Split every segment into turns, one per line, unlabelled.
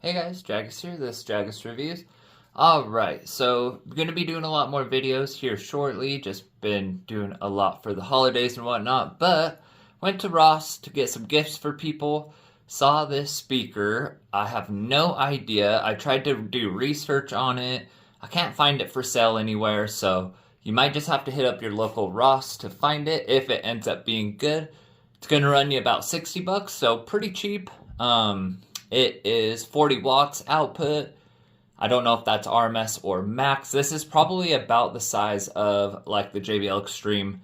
Hey guys, Jagus here, this is Jagus Reviews. Alright, so I'm going to be doing a lot more videos here shortly, just been doing a lot for the holidays and whatnot, but went to Ross to get some gifts for people, saw this speaker, I have no idea, I tried to do research on it, I can't find it for sale anywhere, so you might just have to hit up your local Ross to find it if it ends up being good. It's going to run you about 60 bucks, so pretty cheap. It is 40 watts output. I don't know if that's RMS or max. This is probably about the size of like the JBL Extreme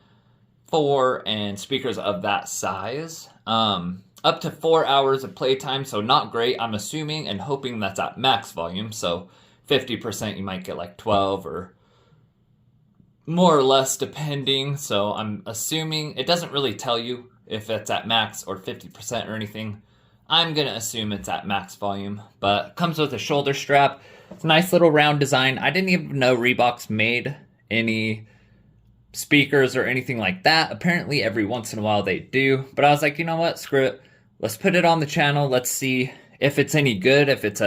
4 and speakers of that size. Up to 4 hours of playtime, so not great. I'm assuming and hoping that's at max volume. So 50% you might get like 12 or more or less depending. So I'm assuming it doesn't really tell you if it's at max or 50% or anything. I'm going to assume it's at max volume, but comes with a shoulder strap. It's a nice little round design. I didn't even know Reebok's made any speakers or anything like that. Apparently every once in a while they do, but I was like, you know what, screw it. Let's put it on the channel. Let's see if it's any good, if it's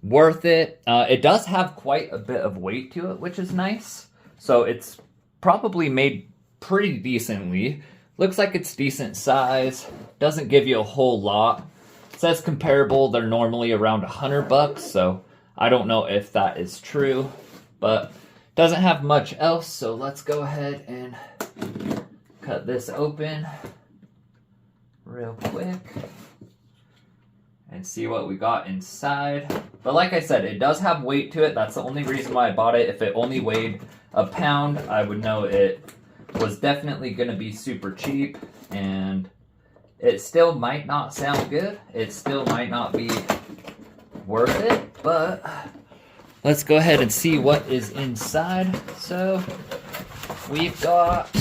worth it. It does have quite a bit of weight to it, which is nice. So it's probably made pretty decently. Looks like it's decent size. Doesn't give you a whole lot. It says comparable, they're normally around 100 bucks, so I don't know if that is true, but doesn't have much else, so let's go ahead and cut this open real quick and see what we got inside. But like I said, it does have weight to it. That's the only reason why I bought it. If it only weighed a pound, I would know it was definitely going to be super cheap, and it still might not sound good. It still might not be worth it, but let's go ahead and see what is inside. So we've got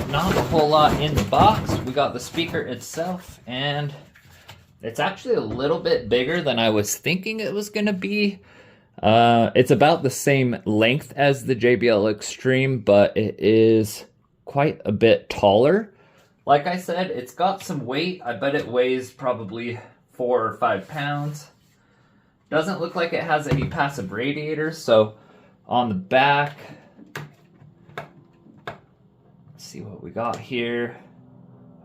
not a whole lot in the box. We got the speaker itself, and it's actually a little bit bigger than I was thinking it was going to be. It's about the same length as the JBL Extreme, but it is quite a bit taller. Like I said, it's got some weight. I bet it weighs probably 4 or 5 pounds. Doesn't look like it has any passive radiators, so on the back, let's see what we got here.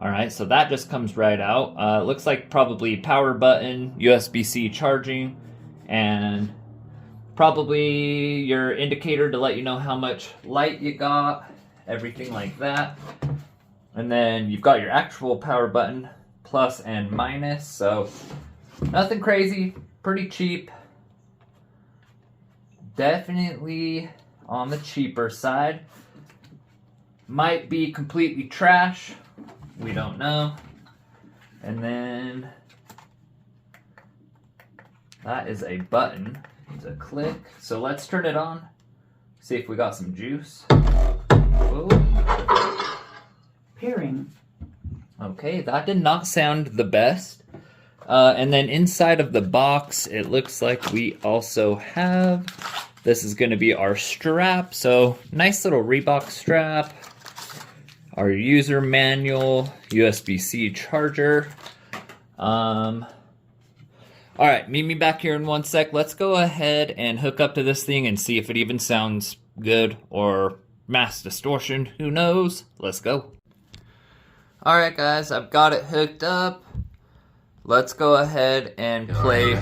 Alright, so that just comes right out. Looks like probably power button, USB-C charging, and probably your indicator to let you know how much light you got, everything like that. And then you've got your actual power button, plus and minus, so nothing crazy, pretty cheap. Definitely on the cheaper side. Might be completely trash, we don't know. And then that is a button. It's a click. So let's turn it on. See if we got some juice. Whoa.
Pairing.
Okay, that did not sound the best. And then inside of the box, it looks like we also have, this is going to be our strap. So nice little Reebok strap. Our user manual, USB-C charger. Alright, meet me back here in 1 sec. Let's go ahead and hook up to this thing and see if it even sounds good or mass distortion. Who knows? Let's go. Alright guys, I've got it hooked up. Let's go ahead and play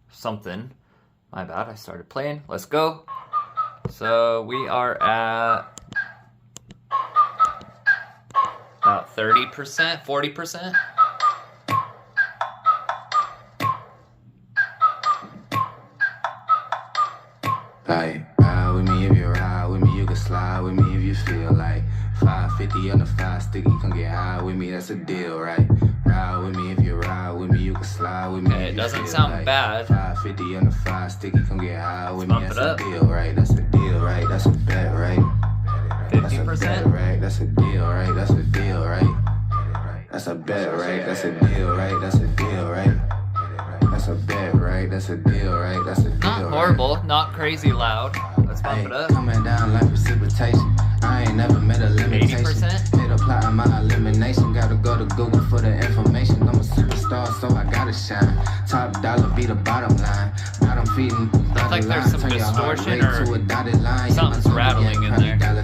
something. My bad, I started playing. Let's go. So we are at about 30%, 40%.
Like, ride with me if you ride with me, you can slide with me if you feel like 550 on the 5 sticky, come get high with me, that's a deal, right? Ride with me if you ride with me, you can slide with me.
Okay, it doesn't sound
like
bad.
550 on the 5 sticky, come get high with me,
Let's
that's a deal, right? That's a deal, right? That's a bet, right?
50%?
Right? That's a deal, right? That's a deal, right? That's a bet, right? That's a deal, right? That's a deal, right? That's a bet, right? That's a deal, right? That's a deal,
Not horrible, not crazy loud. Let's bump it up.
Coming down like precipitation. I ain't never met a limitation.
80%?
Made a plot on my elimination. Gotta go to Google for the information. I'm a superstar. frost, so I gotta shine. Top dollar be the bottom line. Bottom feeding.
Looks like there's some distortion or something's rattling in there.
Got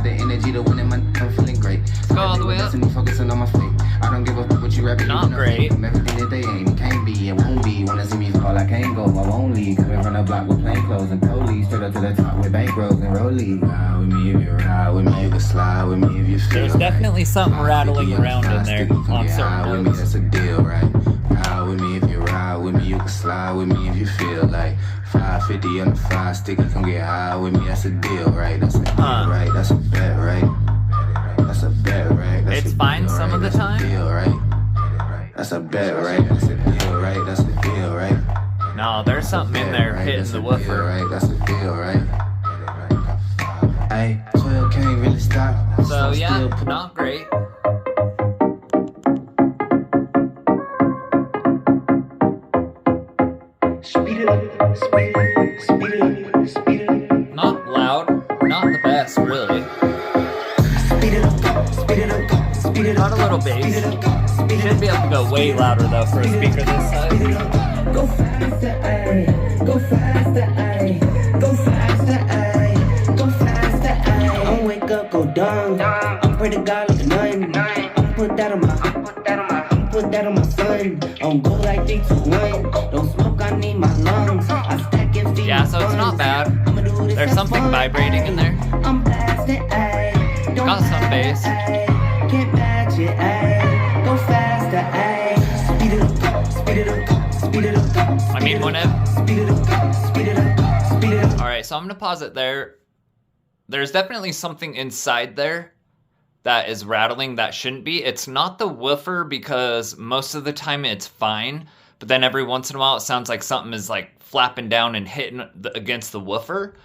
the energy to win it, I'm feeling great.
Let's go all the way up.
Focusing on my fate. I don't give a fuck what you rapping.
Not great.
Everything that they ain't, can't be, it won't be. Wanna see me fall, I can't go, I won't leave. Cause we run a block with plain clothes and police. Straight up to the top with bankrolls and rollies. Ride with me if you ride with me, you can slide with me if you feel.
There's definitely something rattling around in there on certain notes.
That's a deal, right? Ride with me if you ride with me, you can slide with me if you feel like 550 on the 5 sticky, come get high with me, that's a deal, right? That's a deal, right? That's a bet, right? That's a bet, right? That's
It's
a
fine
deal,
some
right?
of the
That's a
time.
deal, right? That's a bet, right? That's a deal, right? That's a deal, right?
No, there's something in there hitting the woofer.
Right? That's a deal, right? Hey, 12 can't really stop.
So yeah, not great.
Speed it up, speed it up, speed it up, speed it up.
Not loud, not the best, really.
Speed it up, speed it up, speed it up.
Not a little bass. Should be able to go way louder though for a speaker this size.
Go faster, ayy. Go faster, ayy. Go faster, ayy. Go faster, ayy. I'll wake up, go dumb. I'm pretty God like a nun. I'm put that on my son. Don't go like 3, 2, 1. Don't smoke, I need my lungs. I stack and feed.
Yeah, so it's not bad. There's something vibrating in there.
I'm blasting, ayy.
Got some bass.
Can't match it, ayy. Go faster, ayy. Speed it up, speed it up, speed it up.
I mean, whenever.
Speed it up, speed it up, speed it up.
Alright, so I'm gonna pause it there. There's definitely something inside there that is rattling that shouldn't be. It's not the woofer because most of the time it's fine, but then every once in a while it sounds like something is like flapping down and hitting against the woofer.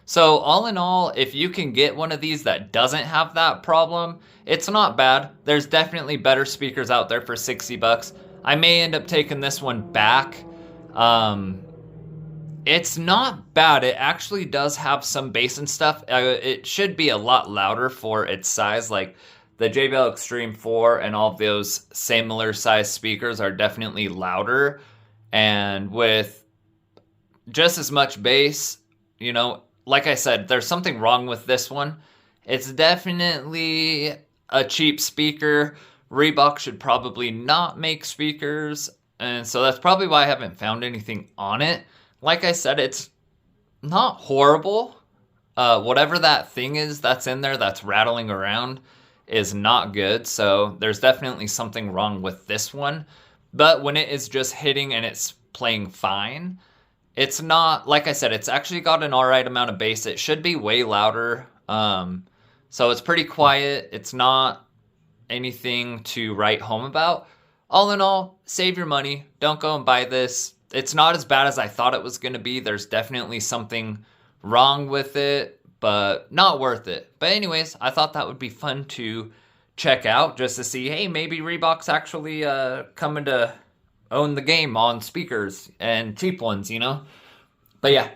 So all in all, if you can get one of these that doesn't have that problem, it's not bad. There's definitely better speakers out there for 60 bucks. I may end up taking this one back. It's not bad. It actually does have some bass and stuff. It should be a lot louder for its size. Like the JBL Extreme 4 and all of those similar size speakers are definitely louder. And with just as much bass, you know, like I said, there's something wrong with this one. It's definitely a cheap speaker. Reebok should probably not make speakers. And so that's probably why I haven't found anything on it. Like I said, it's not horrible. Whatever that thing is that's in there that's rattling around is not good. So there's definitely something wrong with this one. But when it is just hitting and it's playing fine, it's not, like I said, it's actually got an alright amount of bass. It should be way louder. So it's pretty quiet. It's not anything to write home about. All in all, save your money. Don't go and buy this. It's not as bad as I thought it was going to be. There's definitely something wrong with it, but not worth it. But anyways, I thought that would be fun to check out just to see, hey, maybe Reebok's actually coming to own the game on speakers and cheap ones, you know? But yeah,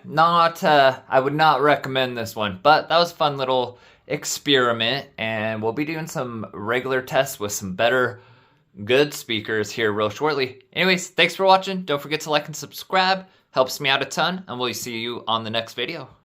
I would not recommend this one. But that was a fun little experiment, and we'll be doing some regular tests with some better good speakers here real shortly. Anyways, thanks for watching. Don't forget to like and subscribe. Helps me out a ton, and we'll see you on the next video.